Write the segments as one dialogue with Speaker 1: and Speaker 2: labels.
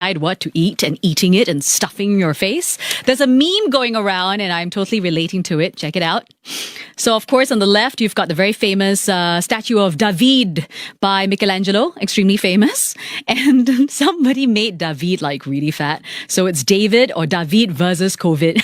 Speaker 1: what to eat and eating it and stuffing your face. There's a meme going around and I'm totally relating to it. Check it out. So, of course, on the left, you've got the very famous statue of David by Michelangelo, extremely famous. And somebody made David like really fat. So it's David or David versus COVID.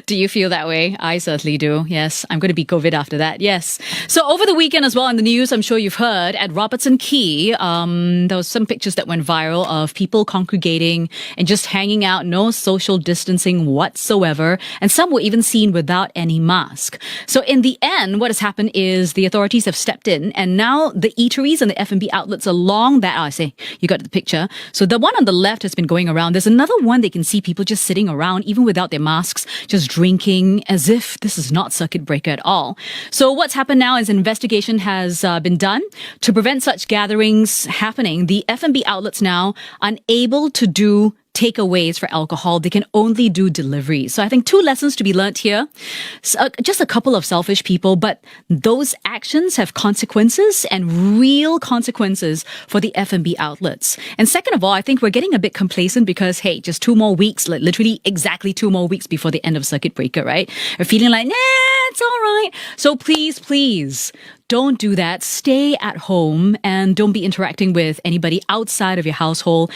Speaker 1: Do you feel that way? I certainly do. Yes, I'm going to be COVID after that. Yes. So over the weekend as well in the news, I'm sure you've heard at Robertson Quay, there was some pictures that went viral of people congregating and just hanging out, no social distancing whatsoever. And some were even seen without any mask. So in the end, what has happened is the authorities have stepped in and now the eateries and the F&B outlets along that, I say, you got the picture. So the one on the left has been going around. There's another one they can see people just sitting around, even without their masks, just drinking as if this is not circuit breaker at all. So what's happened now is an investigation has been done to prevent such gatherings happening. The F&B outlets now unable to do takeaways for alcohol. They can only do deliveries. So I think two lessons to be learnt here. So, just a couple of selfish people, but those actions have consequences and real consequences for the F&B outlets. And second of all, I think we're getting a bit complacent because, hey, just 2 more weeks, like literally exactly 2 more weeks before the end of circuit breaker, right? We're feeling like, nah, it's all right. So please, don't do that. Stay at home and don't be interacting with anybody outside of your household.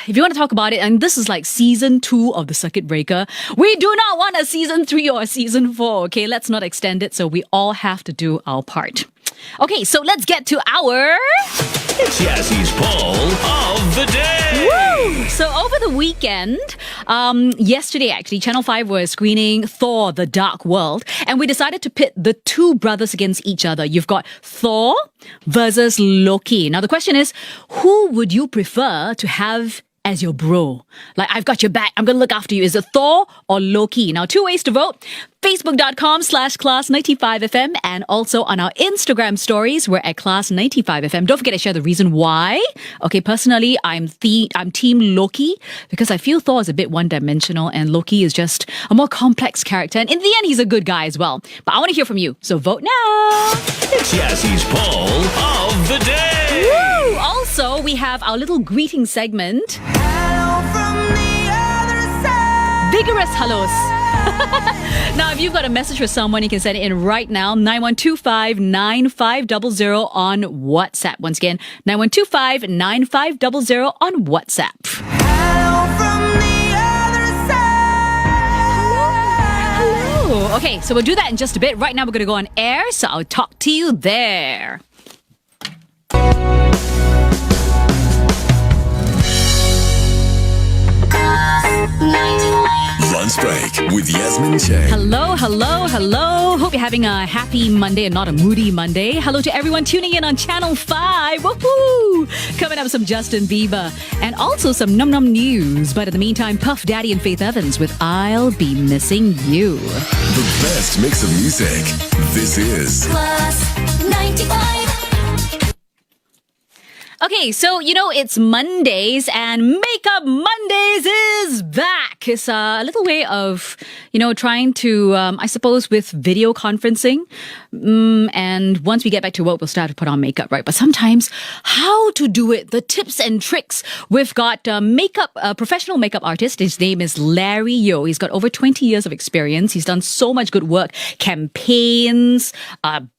Speaker 1: If you want to talk about it, and this is like season 2 of the circuit breaker, we do not want a season 3 or a season 4. Okay, let's not extend it. So we all have to do our part. Okay, so let's get to our
Speaker 2: Yassie's poll of the day.
Speaker 1: Woo! So over the weekend, yesterday actually, Channel 5 was screening Thor: The Dark World, and we decided to pit the two brothers against each other. You've got Thor versus Loki. Now the question is, who would you prefer to have as your bro? Like, I've got your back, I'm going to look after you. Is it Thor or Loki? Now, 2 ways to vote. Facebook.com/Class95FM and also on our Instagram stories, we're at Class95FM. Don't forget to share the reason why. Okay, personally, I'm team Loki because I feel Thor is a bit one-dimensional and Loki is just a more complex character. And in the end, he's a good guy as well. But I want to hear from you, so vote now.
Speaker 2: It's Yassie's poll of the day.
Speaker 1: Woo! Also, we have our little greeting segment.
Speaker 3: Hello from the other side.
Speaker 1: Vigorous hellos. Now, if you've got a message for someone, you can send it in right now. 9125-9500 on WhatsApp. Once again, 9125-9500 on WhatsApp.
Speaker 3: Hello from the other side.
Speaker 1: Hello. Okay, so we'll do that in just a bit. Right now, we're going to go on air, so I'll talk to you there.
Speaker 2: Lunch Break with Yasmin Cheng.
Speaker 1: Hello. Hope you're having a happy Monday and not a moody Monday. Hello to everyone tuning in on Channel 5. Woohoo! Coming up, some Justin Bieber and also some Num Num news. But in the meantime, Puff Daddy and Faith Evans with I'll Be Missing You.
Speaker 2: The best mix of music. This is
Speaker 3: Class 95.
Speaker 1: Okay, so, it's Mondays and Makeup Mondays is back. It's a little way of, trying to, I suppose, with video conferencing. And once we get back to work, we'll start to put on makeup, right? But sometimes how to do it, the tips and tricks. We've got a professional makeup artist. His name is Larry Yeo. He's got over 20 years of experience. He's done so much good work, campaigns,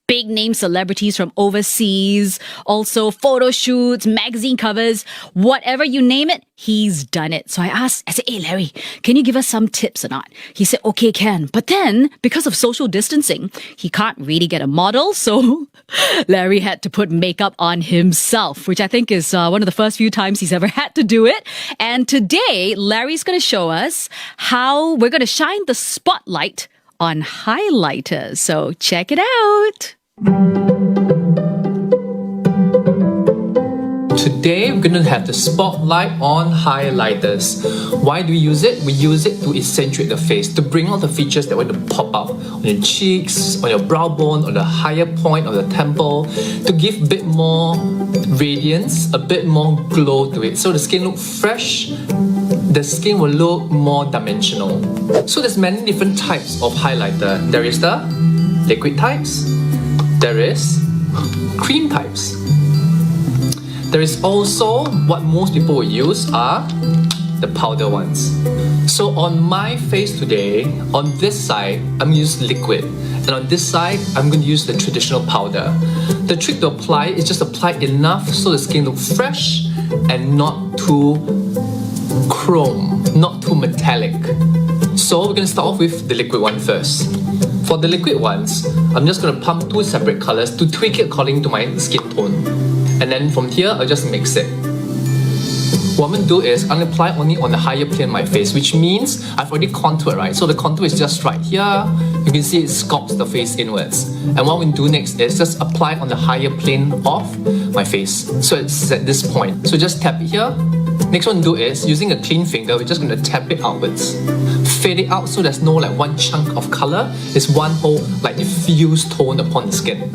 Speaker 1: big name celebrities from overseas, also photo shoots, magazine covers, whatever you name it, he's done it. So I said, hey, Larry, can you give us some tips or not? He said, okay, can. But then, because of social distancing, he can't really get a model. So Larry had to put makeup on himself, which I think is one of the first few times he's ever had to do it. And today, Larry's going to show us how we're going to shine the spotlight on highlighters. So check it out.
Speaker 4: Today we're going to have the spotlight on highlighters. Why do we use it? We use it to accentuate the face, to bring out the features that want to pop out on your cheeks, on your brow bone, on the higher point of the temple, to give a bit more radiance, a bit more glow to it. So the skin looks fresh, the skin will look more dimensional. So there's many different types of highlighter. There is the liquid types, there is cream types. There is also what most people will use are the powder ones. So on my face today, on this side, I'm going to use liquid. And on this side, I'm going to use the traditional powder. The trick to apply is just apply enough so the skin looks fresh and not too chrome, not too metallic. So we're going to start off with the liquid one first. For the liquid ones, I'm just going to pump 2 separate colors to tweak it according to my skin tone. And then from here, I'll just mix it. What I'm going to do is I'm going to apply only on the higher plane of my face, which means I've already contoured, right? So the contour is just right here. You can see it sculpts the face inwards. And what I'm going to do next is just apply on the higher plane of my face. So it's at this point. So just tap it here. Next one to do is, using a clean finger, we're just going to tap it outwards. Fade it out so there's no like one chunk of color. It's one whole like diffused tone upon the skin.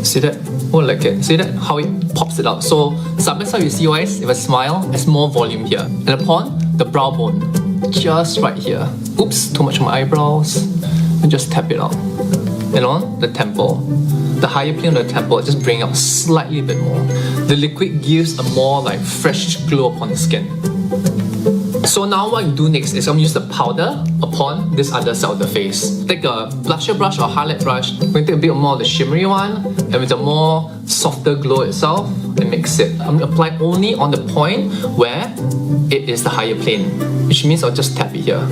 Speaker 4: See that? Oh, like it. See that? How it pops it out. So side by side, you see guys, if I smile, there's more volume here. And upon the brow bone, just right here. Oops, too much on my eyebrows. And just tap it out. And on the temple. The higher plane of the temple, just bring up slightly a bit more. The liquid gives a more like fresh glow upon the skin. So now what you do next is I'm going to use the powder upon this other side of the face. Take a blusher brush or highlight brush. I'm going to take a bit more of the shimmery one and with a more softer glow itself and mix it. I'm going to apply only on the point where it is the higher plane, which means I'll just tap it here.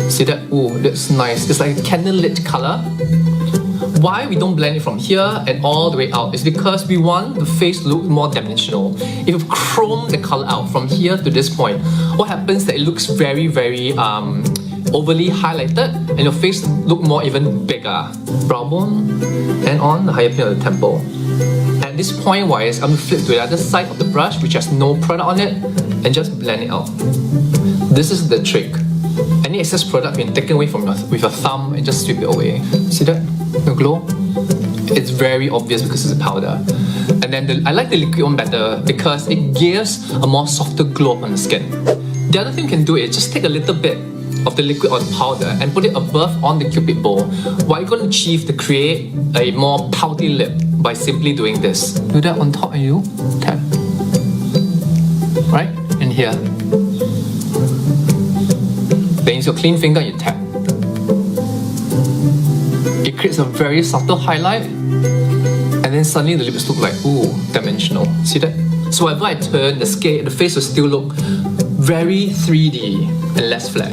Speaker 4: See that? Ooh, that's nice. It's like a candlelit color. Why we don't blend it from here and all the way out is because we want the face to look more dimensional. If you chrome the color out from here to this point, what happens is that it looks very, very overly highlighted and your face look more even bigger. Brow bone and on the higher plane of the temple. At this point wise, I'm going to flip to the other side of the brush which has no product on it and just blend it out. This is the trick. Any excess product can be taken away from with your thumb and just sweep it away. See that? The glow? It's very obvious because it's a powder. And then I like the liquid one better because it gives a more softer glow on the skin. The other thing you can do is just take a little bit of the liquid or the powder and put it above on the cupid bow. What you're going to achieve to create a more pouty lip by simply doing this. Do that on top and you tap. Right? And here. Then use your clean finger and you tap. It creates a very subtle highlight and then suddenly the lips look like, ooh, dimensional. See that? So whenever I turn, the face will still look very 3D and less flat.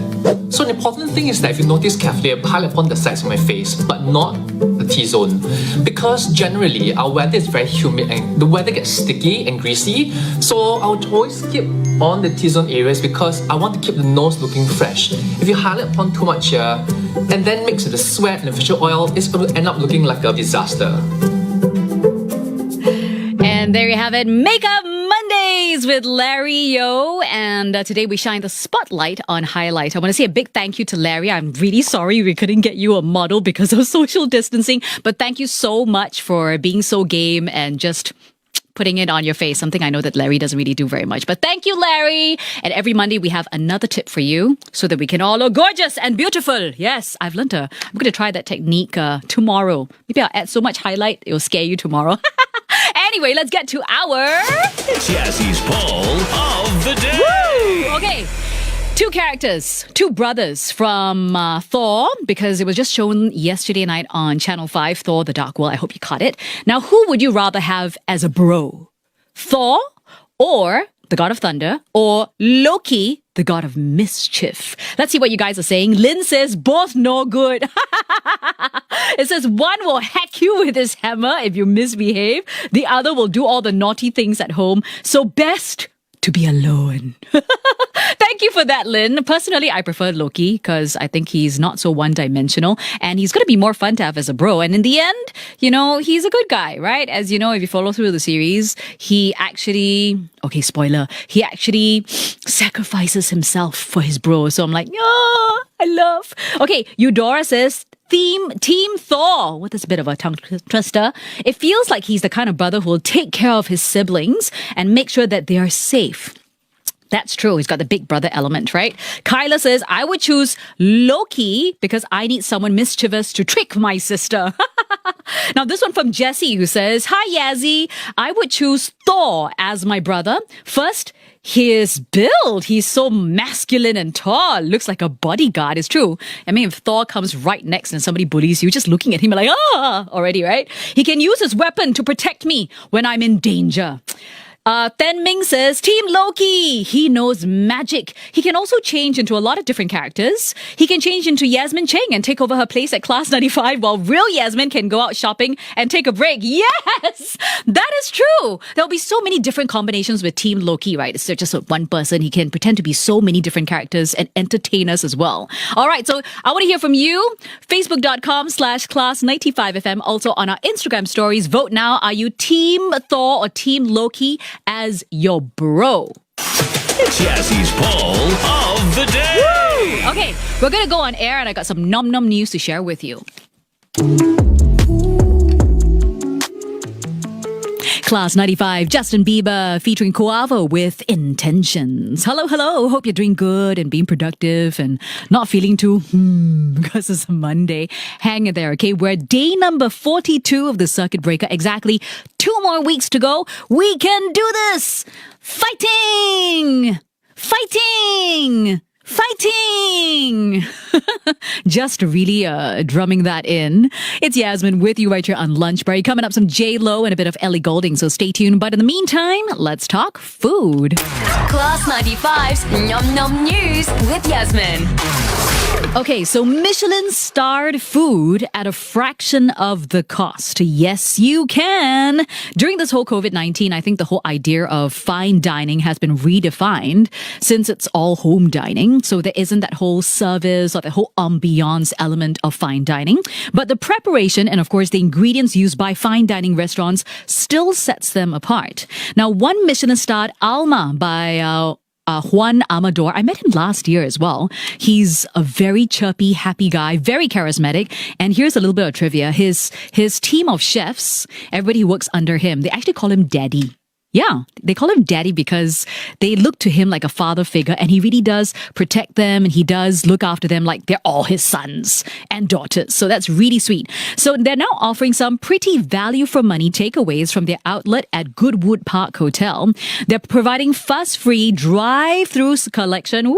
Speaker 4: So an important thing is that if you notice carefully, I highlight upon the sides of my face, but not the T-zone. Because generally, our weather is very humid and the weather gets sticky and greasy. So I'll always keep on the T-zone areas because I want to keep the nose looking fresh. If you highlight upon too much here, and then mix with the sweat and the facial oil, it's going to end up looking like a disaster.
Speaker 1: And there you have it, Makeup Mondays with Larry Yo. And today we shine the spotlight on highlight. I want to say a big thank you to Larry. I'm really sorry we couldn't get you a model because of social distancing. But thank you so much for being so game and just putting it on your face, something I know that Larry doesn't really do very much. But thank you, Larry. And every Monday we have another tip for you so that we can all look gorgeous and beautiful. Yes, I'm going to try that technique tomorrow. Maybe I'll add so much highlight, it'll scare you tomorrow. Anyway, let's get to our
Speaker 5: Jassie's poll of the day.
Speaker 1: Woo! Okay. 2 characters, 2 brothers from Thor, because it was just shown yesterday night on Channel 5, Thor, The Dark World. I hope you caught it. Now, who would you rather have as a bro? Thor or the God of Thunder or Loki, the God of Mischief? Let's see what you guys are saying. Lynn says both no good. It says one will hack you with his hammer if you misbehave. The other will do all the naughty things at home. So best to be alone. Thank you for that, Lynn. Personally, I prefer Loki because I think he's not so one-dimensional and he's going to be more fun to have as a bro. And in the end, you know, he's a good guy, right? As you know, if you follow through the series, he actually, okay, spoiler, he actually sacrifices himself for his bro. So I'm like, oh, I love. Okay, Eudora says, Team Thor. Well, that's a bit of a tongue twister. It feels like he's the kind of brother who will take care of his siblings and make sure that they are safe. That's true. He's got the big brother element, right? Kyla says, I would choose Loki because I need someone mischievous to trick my sister. Now, this one from Jessie who says, hi, Yazzie. I would choose Thor as my brother. First, his build. He's so masculine and tall. Looks like a bodyguard. It's true. I mean, if Thor comes right next and somebody bullies you, just looking at him like, already, right? He can use his weapon to protect me when I'm in danger. Ten Ming says, Team Loki. He knows magic. He can also change into a lot of different characters. He can change into Yasmin Cheng and take over her place at Class 95 while real Yasmin can go out shopping and take a break. Yes! That is true. There'll be so many different combinations with Team Loki, right? It's just one person. He can pretend to be so many different characters and entertain us as well. All right, so I want to hear from you. Facebook.com/Class95FM. Also on our Instagram stories. Vote now. Are you Team Thor or Team Loki as your bro?
Speaker 5: It's Yassie's poll of the day.
Speaker 1: Woo! Okay, we're going to go on air and I got some nom news to share with you. Class 95, Justin Bieber featuring Quavo with Intentions. Hello. Hope you're doing good and being productive and not feeling too because it's a Monday. Hang in there, okay? We're at day number 42 of the circuit breaker. Exactly 2 more weeks to go. We can do this! Fighting! Just really drumming that in. It's Yasmin with you right here on Lunch Break. Coming up, some J-Lo and a bit of Ellie Goulding, so stay tuned. But in the meantime, let's talk food.
Speaker 6: Class 95's Nom Nom News with Yasmin.
Speaker 1: Okay, so Michelin-starred food at a fraction of the cost. Yes, you can. During this whole COVID-19, I think the whole idea of fine dining has been redefined since it's all home dining. So there isn't that whole service or the whole ambiance element of fine dining. But the preparation and, of course, the ingredients used by fine dining restaurants still sets them apart. Now, one Michelin-starred Alma by Juan Amador. I met him last year as well. He's a very chirpy, happy guy, very charismatic. And here's a little bit of trivia. His team of chefs, everybody who works under him, they actually call him Daddy. Yeah, they call him Daddy because they look to him like a father figure and he really does protect them and he does look after them like they're all his sons and daughters. So that's really sweet. So they're now offering some pretty value for money takeaways from their outlet at Goodwood Park Hotel. They're providing fuss-free drive-through collection.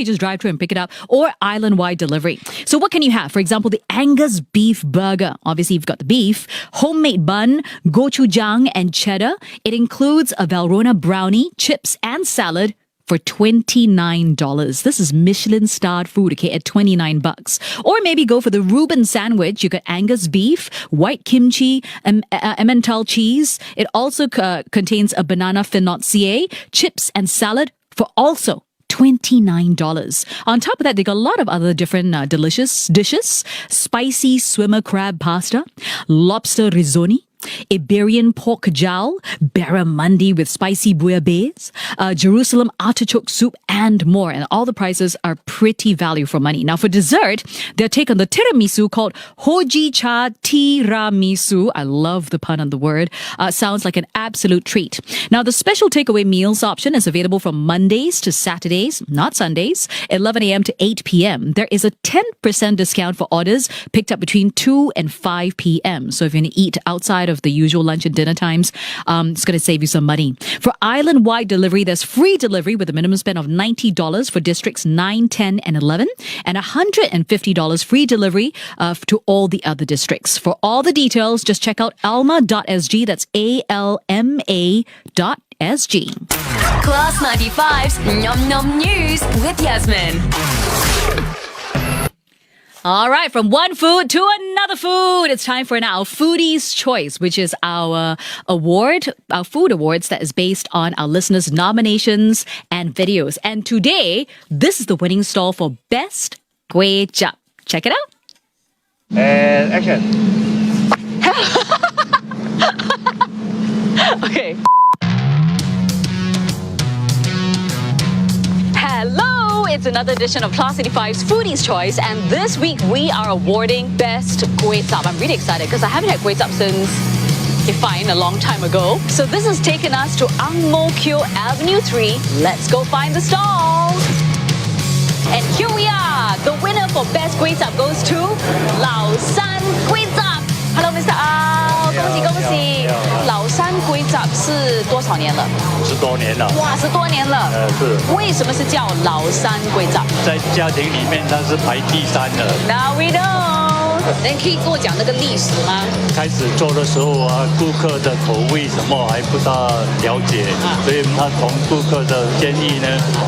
Speaker 1: Just drive through and pick it up, or island-wide delivery. So what can you have? For example, the Angus beef burger. Obviously, you've got the beef, homemade bun, gochujang, and cheddar. It includes a Valrhona brownie, chips, and salad for $29. This is Michelin-starred food, okay, at $29. Or maybe go for the Reuben sandwich. You got Angus beef, white kimchi, Emmental cheese. It also contains a banana financier, chips, and salad for also $29. On top of that, they got a lot of other different delicious dishes. Spicy swimmer crab pasta, lobster risotto, Iberian pork jowl, barramundi with spicy bouillabaisse, Jerusalem artichoke soup, and more. And all the prices are pretty value for money. Now, for dessert, their take on the tiramisu called Hoji Cha Tiramisu. I love the pun on the word. Sounds like an absolute treat. Now, the special takeaway meals option is available from Mondays to Saturdays, not Sundays, 11 a.m. to 8 p.m. There is a 10% discount for orders picked up between 2 and 5 p.m. So if you're going to eat outside of the usual lunch and dinner times, it's going to save you some money. For island-wide delivery, there's free delivery with a minimum spend of $90 for districts 9, 10, and 11, and $150 free delivery to all the other districts. For all the details, just check out alma.sg. That's ALMA.SG.
Speaker 6: Class 95's Nom Nom News with Yasmin.
Speaker 1: All right, from one food to another food. It's time for now Foodie's Choice, which is our award, our food awards that is based on our listeners' nominations and videos. And today, this is the winning stall for Best Kway Chap. Check it out.
Speaker 7: And action.
Speaker 1: Okay. Hello, it's another edition of Class 95's Foodie's Choice, and this week we are awarding Best Kway Chap. I'm really excited because I haven't had Kway Chap since fine a long time ago. So this has taken us to Ang Mo Kio Avenue 3. Let's go find the stall. And here we are. The winner for Best Kway Chap goes to Lao San Kway Chap. Hello, Mr. Ao. 恭喜恭喜。老山龟爪是多少年了
Speaker 8: 10多年了。
Speaker 1: 哇，10多年了。
Speaker 8: 是。
Speaker 1: 为什么是叫老山龟爪？
Speaker 8: 在家庭里面，它是排第3的。
Speaker 1: Now we know。那可以跟我讲那个历史吗？
Speaker 8: 开始做的时候啊，顾客的口味什么还不大了解，所以他从顾客的建议呢，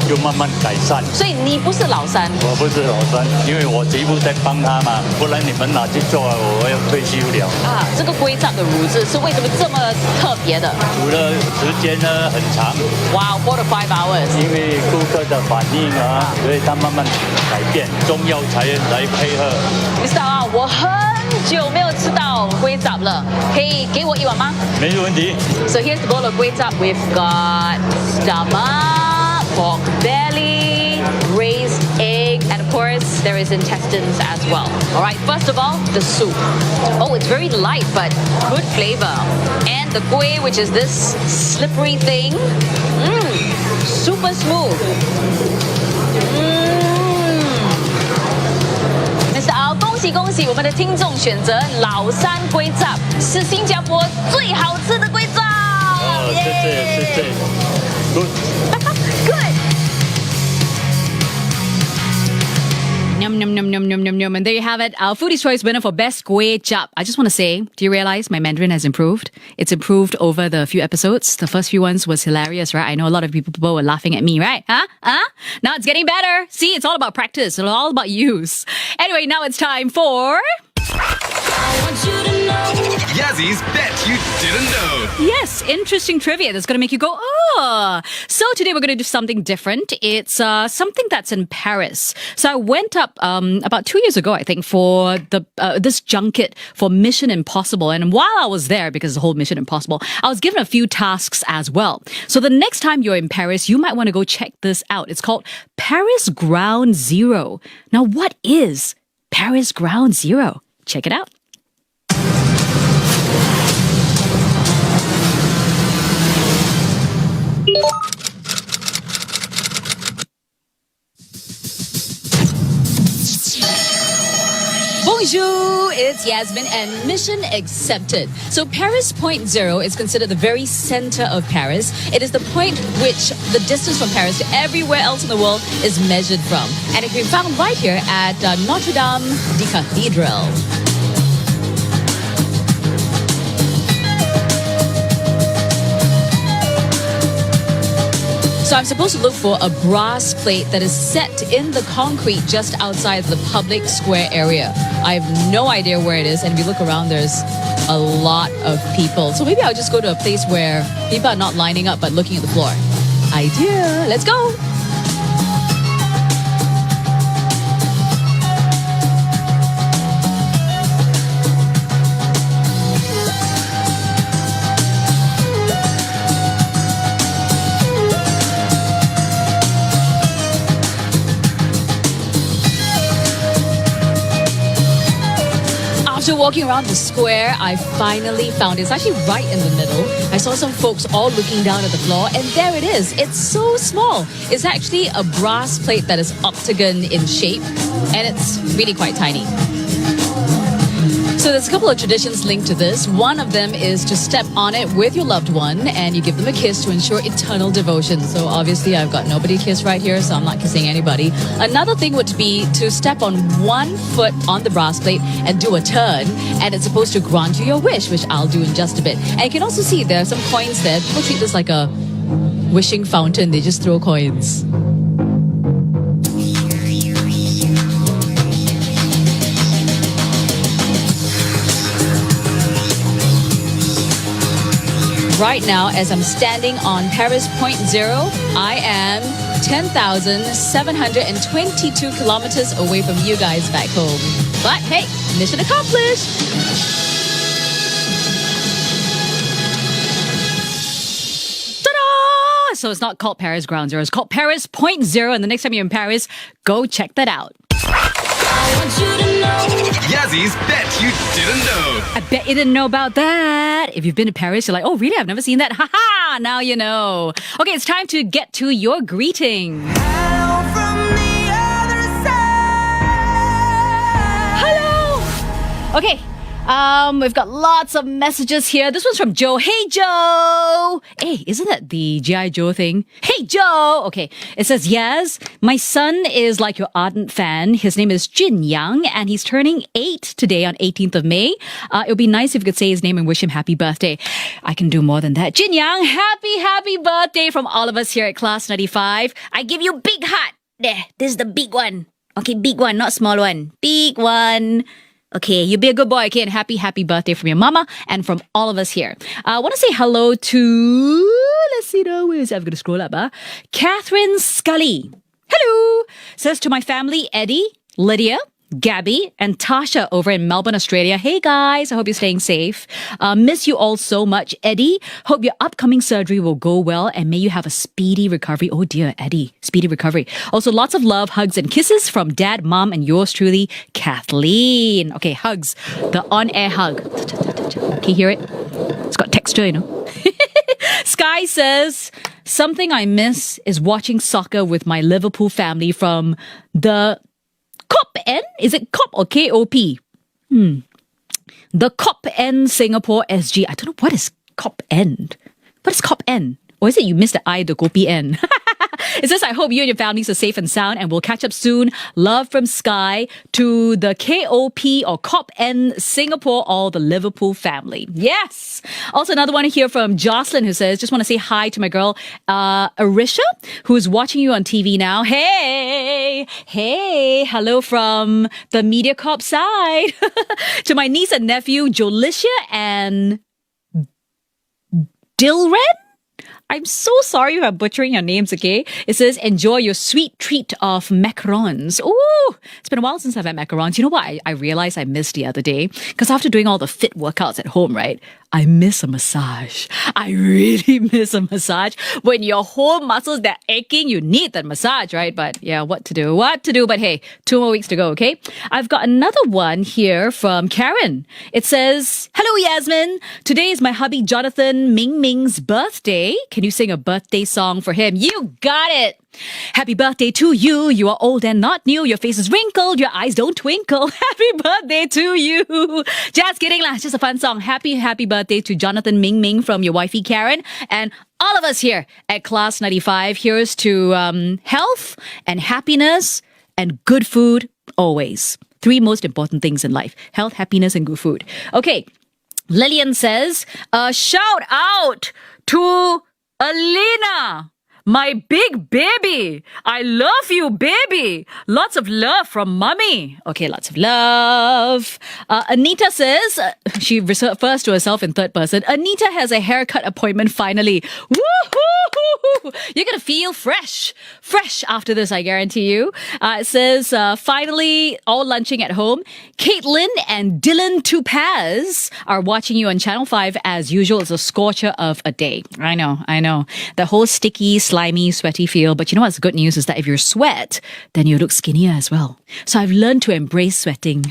Speaker 8: 就慢慢改善。
Speaker 1: 所以你不是老山？
Speaker 8: 我不是老山，因为我媳妇在帮他嘛，不然你们拿去做，我要退休了。
Speaker 1: 啊，这个龟爪的乳质是为什么这么特别的？
Speaker 8: 煮的时间呢很长。
Speaker 1: Wow, 4 to 5 hours。
Speaker 8: 因为顾客的反应啊，所以他慢慢改变，中药材来配合。
Speaker 1: Mr. 啊，我很久没有吃到龟爪了，可以给我一碗吗？
Speaker 8: 没问题。
Speaker 1: So here's the bowl of 龟爪. We've got stomach, pork belly, raised egg, and of course there is intestines as well. All right, first of all, the soup. Oh, it's very light but good flavor. And the kueh, which is this slippery thing, super smooth. Mr. Ao, 恭喜恭喜！我们的听众选择老山龟爪，是新加坡最好吃的龟爪。
Speaker 8: 哦，谢谢，Good。
Speaker 1: Good. Yum, yum, yum, yum, yum, yum, yum. And there you have it. Our Foodie's Choice winner for Best Kway Chap. I just want to say, do you realize my Mandarin has improved? It's improved over the few episodes. The first few ones was hilarious, right? I know a lot of people were laughing at me, right? Huh? Now it's getting better. See, it's all about practice. It's all about use. Anyway, now it's time for...
Speaker 2: Yazzy's Bet You Didn't Know.
Speaker 1: Yes, interesting trivia that's going to make you go, oh. So today we're going to do something different. It's something that's in Paris. So I went up about 2 years ago, I think, for this junket for Mission Impossible. And while I was there, because the whole Mission Impossible, I was given a few tasks as well. So the next time you're in Paris, you might want to go check this out. It's called Paris Ground Zero. Now, what is Paris Ground Zero? Check it out. Bonjour, it's Yasmin and mission accepted. So Paris Point Zero is considered the very center of Paris. It is the point which the distance from Paris to everywhere else in the world is measured from. And it can be found right here at Notre Dame de Cathedral. So I'm supposed to look for a brass plate that is set in the concrete just outside the public square area. I have no idea where it is, and if you look around, there's a lot of people. So maybe I'll just go to a place where people are not lining up but looking at the floor. Idea. Let's go. After walking around the square, I finally found it. It's actually right in the middle. I saw some folks all looking down at the floor, and there it is. It's so small. It's actually a brass plate that is octagon in shape, and it's really quite tiny. So there's a couple of traditions linked to this. One of them is to step on it with your loved one and you give them a kiss to ensure eternal devotion. So obviously I've got nobody to kiss right here, so I'm not kissing anybody. Another thing would be to step on one foot on the brass plate and do a turn, and it's supposed to grant you your wish, which I'll do in just a bit. And you can also see there are some coins there. People treat this like a wishing fountain. They just throw coins. Right now, as I'm standing on Paris Point Zero, I am 10,722 kilometers away from you guys back home. But hey, mission accomplished! Ta-da! So it's not called Paris Ground Zero, it's called Paris Point Zero. And the next time you're in Paris, go check that out.
Speaker 6: want you to know.
Speaker 2: Yazzy's Bet You Didn't Know.
Speaker 1: I bet you didn't know about that. If you've been to Paris, you're like, oh, really? I've never seen that. Ha! Now you know. Okay, it's time to get to your greeting.
Speaker 3: Hello from the other side.
Speaker 1: Hello. Okay. We've got lots of messages here. This one's from Joe. Hey, Joe. Hey, isn't that the G.I. Joe thing? Hey, Joe. Okay. It says, yes, my son is like your ardent fan. His name is Jin Yang, and he's turning 8 today on 18th of May. It would be nice if you could say his name and wish him happy birthday. I can do more than that. Jin Yang, happy birthday from all of us here at Class 95. I give you big heart. There, this is the big one. Okay, big one, not small one. Big one. Okay, you be a good boy, okay? And happy birthday from your mama and from all of us here. I want to say hello to, let's see now, where is it? I'm going to scroll up. Catherine Scully. Hello. Says to my family, Eddie, Lydia, Gabby, and Tasha over in Melbourne, Australia. Hey guys, I hope you're staying safe. Miss you all so much. Eddie, hope your upcoming surgery will go well and may you have a speedy recovery. Oh dear, Eddie, speedy recovery. Also, lots of love, hugs, and kisses from Dad, Mom, and yours truly, Kathleen. Okay, hugs. The on-air hug. Can you hear it? It's got texture, you know. Sky says, something I miss is watching soccer with my Liverpool family from the COP N? Is it COP or KOP? The COP N Singapore SG. I don't know what is COP N. What is COP N? Or is it you missed the I, the Gopi N? It says, I hope you and your families are safe and sound and we'll catch up soon. Love from Sky to the KOP or COP N Singapore, all the Liverpool family. Yes. Also another one here from Jocelyn who says, just want to say hi to my girl, Arisha, who's watching you on TV now. Hey, hello from the MediaCorp side. To my niece and nephew, Jolicia and Dilren. I'm so sorry if I'm butchering your names, okay? It says, enjoy your sweet treat of macarons. Ooh, it's been a while since I've had macarons. You know what I realized I missed the other day? Because after doing all the fit workouts at home, right? I miss a massage. I really miss a massage. When your whole muscles, they're aching, you need that massage, right? But yeah, what to do? But hey, 2 more weeks to go, okay? I've got another one here from Karen. It says, hello, Yasmin. Today is my hubby Jonathan Ming Ming's birthday. Can you sing a birthday song for him? You got it. Happy birthday to you. You are old and not new. Your face is wrinkled. Your eyes don't twinkle. Happy birthday to you. Just kidding lah. Just a fun song. Happy birthday to Jonathan Ming Ming from your wifey Karen. And all of us here at Class 95. Here's to health and happiness and good food always. 3 most important things in life. Health, happiness, and good food. Okay. Lillian says, shout out to Alina, my big baby. I love you, baby. Lots of love from mommy. Okay, lots of love. Anita says, she refers to herself in third person. Anita has a haircut appointment finally. Woohoo! You're going to feel fresh after this, I guarantee you. It says, finally, all lunching at home. Caitlin and Dylan Tupaz are watching you on Channel 5 as usual. It's a scorcher of a day. I know. The whole sticky, slimy, sweaty feel. But you know what's good news is that if you're sweat, then you look skinnier as well. So I've learned to embrace sweating.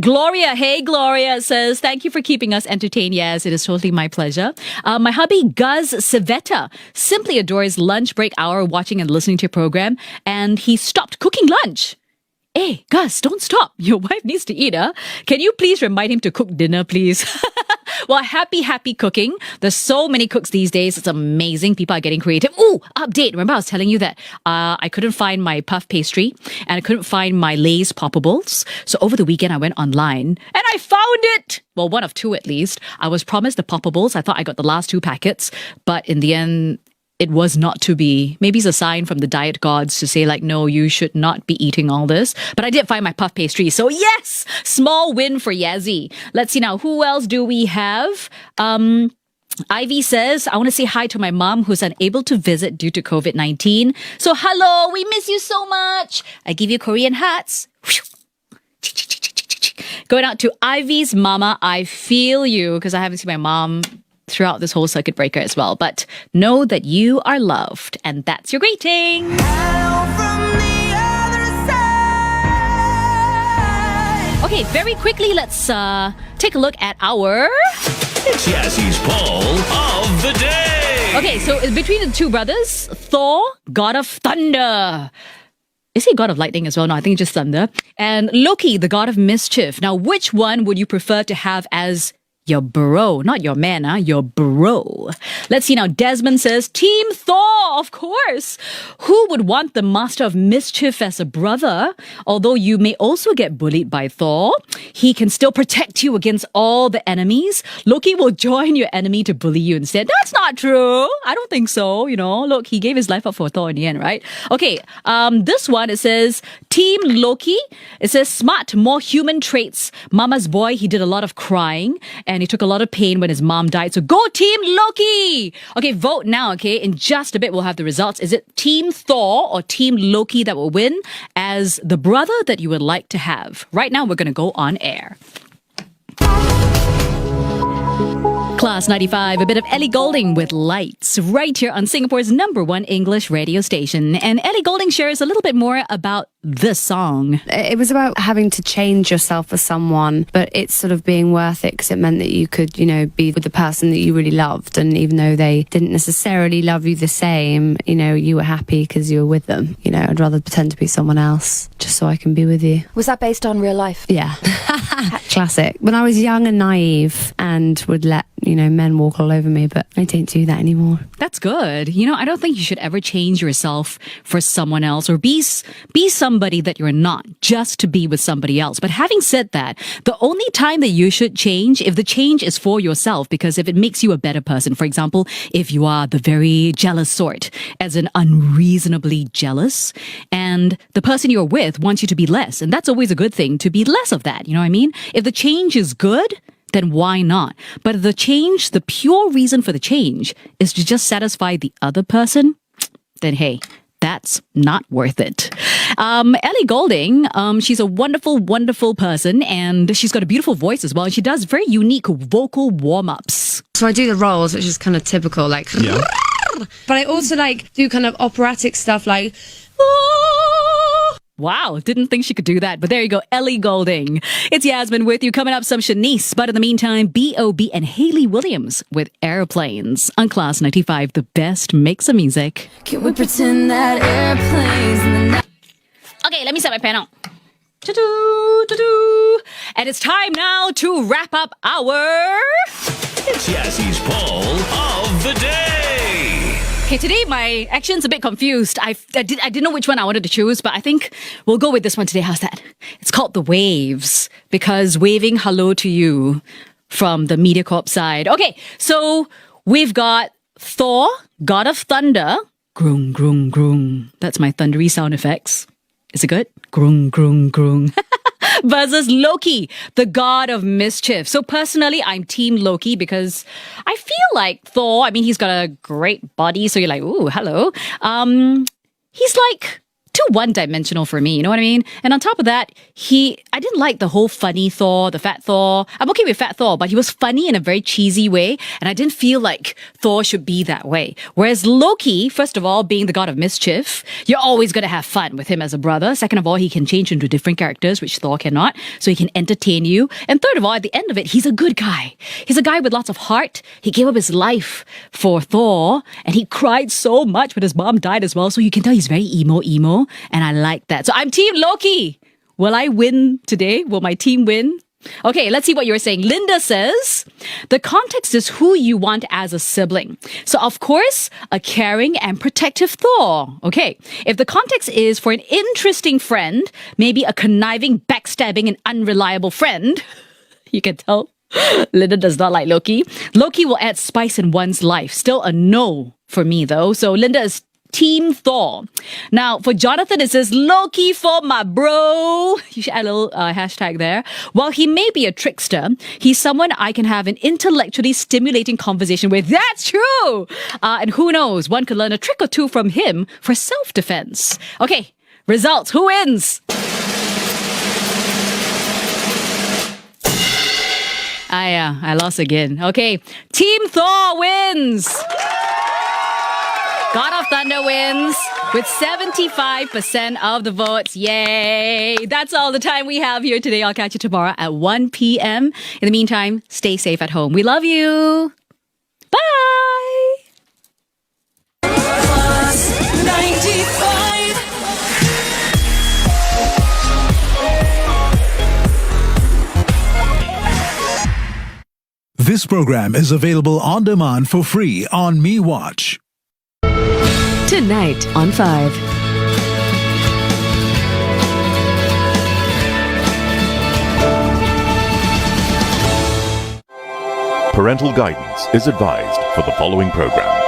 Speaker 1: Gloria, hey Gloria, says, thank you for keeping us entertained. Yes, it is totally my pleasure. My hubby Guz Civetta simply adores lunch break hour watching and listening to your program, and he stopped cooking lunch. Hey, Gus, don't stop. Your wife needs to eat, huh? Can you please remind him to cook dinner, please? Well, happy cooking. There's so many cooks these days. It's amazing. People are getting creative. Ooh, update. Remember I was telling you that I couldn't find my puff pastry and I couldn't find my Lay's poppables. So over the weekend, I went online and I found it. Well, one of 2 at least. I was promised the poppables. I thought I got the last 2 packets, but in the end, it was not to be. Maybe it's a sign from the diet gods to say like, no, you should not be eating all this. But I did find my puff pastry. So yes, small win for Yazzie. Let's see now. Who else do we have? Ivy says, I want to say hi to my mom who's unable to visit due to COVID-19. So hello, we miss you so much. I give you Korean hearts. Going out to Ivy's mama. I feel you because I haven't seen my mom throughout this whole circuit breaker as well. But know that you are loved. And that's your greeting.
Speaker 3: Hello from the other side.
Speaker 1: Okay, very quickly, let's take a look at our...
Speaker 5: It's Yassie's poll of the day.
Speaker 1: Okay, so between the two brothers, Thor, god of thunder. Is he god of lightning as well? No, I think it's just thunder. And Loki, the god of mischief. Now, which one would you prefer to have as your bro? Not your man, your bro. Let's see now. Desmond says, Team Thor, of course. Who would want the master of mischief as a brother? Although you may also get bullied by Thor, he can still protect you against all the enemies. Loki will join your enemy to bully you instead. That's not true. I don't think so. You know, look, he gave his life up for Thor in the end, right? Okay, this one, it says, Team Loki. It says, smart, more human traits. Mama's boy, he did a lot of crying and he took a lot of pain when his mom died. So go Team Loki! Okay, vote now, okay? In just a bit, we'll have the results. Is it Team Thor or Team Loki that will win as the brother that you would like to have? Right now, we're going to go on air. Class 95, a bit of Ellie Goulding with Lights, right here on Singapore's #1 English radio station. And Ellie Goulding shares a little bit more about this song.
Speaker 9: It was about having to change yourself for someone, but it's sort of being worth it because it meant that you could, you know, be with the person that you really loved. And even though they didn't necessarily love you the same, you know, you were happy because you were with them. You know, I'd rather pretend to be someone else just so I can be with you.
Speaker 6: Was that based on real life?
Speaker 9: Yeah. Classic. When I was young and naive and would let, you know, men walk all over me, but I don't do that anymore.
Speaker 1: That's good. You know, I don't think you should ever change yourself for someone else or be somebody that you're not just to be with somebody else. But having said that, the only time that you should change, if the change is for yourself, because if it makes you a better person, for example, if you are the very jealous sort, as in unreasonably jealous, and the person you're with wants you to be less, and that's always a good thing, to be less of that, you know what I mean? If the change is good, then why not? But the change, the pure reason for the change is to just satisfy the other person, then hey, that's not worth it. Ellie Goulding, she's a wonderful, wonderful person, and she's got a beautiful voice as well. And she does very unique vocal warm-ups.
Speaker 9: So I do the rolls, which is kind of typical, like... Yeah. But I also like do kind of operatic stuff like...
Speaker 1: Wow, didn't think she could do that. But there you go, Ellie Goulding. It's Yasmin with you. Coming up, some Shanice. But in the meantime, B.O.B. and Hayley Williams with Airplanes on Class 95, the best mix of music.
Speaker 6: Can we pretend that airplanes in the night?
Speaker 1: Okay, let me set my pen out. Ta-doo. And it's time now to wrap up our...
Speaker 5: It's Yassie's poll of the day.
Speaker 1: Okay, today my action's a bit confused. I didn't know which one I wanted to choose, but I think we'll go with this one today. How's that? It's called The Waves, because waving hello to you from the MediaCorp side. Okay, so we've got Thor, God of Thunder. Groong, groong, groong. That's my thundery sound effects. Is it good? Groong, groong, groong. Versus Loki, the god of mischief. So personally, I'm Team Loki because I feel like Thor, I mean, he's got a great body. So you're like, ooh, hello. He's like too one-dimensional for me, you know what I mean? And on top of that, I didn't like the whole funny Thor, the fat Thor. I'm okay with fat Thor, but he was funny in a very cheesy way, and I didn't feel like Thor should be that way. Whereas Loki, first of all, being the god of mischief, you're always going to have fun with him as a brother. Second of all, he can change into different characters, which Thor cannot, so he can entertain you. And third of all, at the end of it, he's a good guy. He's a guy with lots of heart. He gave up his life for Thor, and he cried so much when his mom died as well, so you can tell he's very emo. And I like that. So I'm Team Loki. Will I win today? Will my team win? Okay, let's see what you're saying. Linda says, the context is who you want as a sibling. So, of course, a caring and protective Thor. Okay, if the context is for an interesting friend, maybe a conniving, backstabbing, and unreliable friend, you can tell Linda does not like Loki. Loki will add spice in one's life. Still a no for me, though. So Linda is Team Thor. Now, for Jonathan, it says, Loki for my bro. You should add a little hashtag there. While he may be a trickster, he's someone I can have an intellectually stimulating conversation with. That's true! And who knows, one could learn a trick or two from him for self-defense. Okay, results. Who wins? I lost again. Okay, Team Thor wins! God of Thunder wins with 75% of the votes. Yay! That's all the time we have here today. I'll catch you tomorrow at 1 p.m. In the meantime, stay safe at home. We love you. Bye!
Speaker 3: Class 95.
Speaker 10: This program is available on demand for free on MeWatch.
Speaker 6: Tonight on 5.
Speaker 11: Parental guidance is advised for the following program.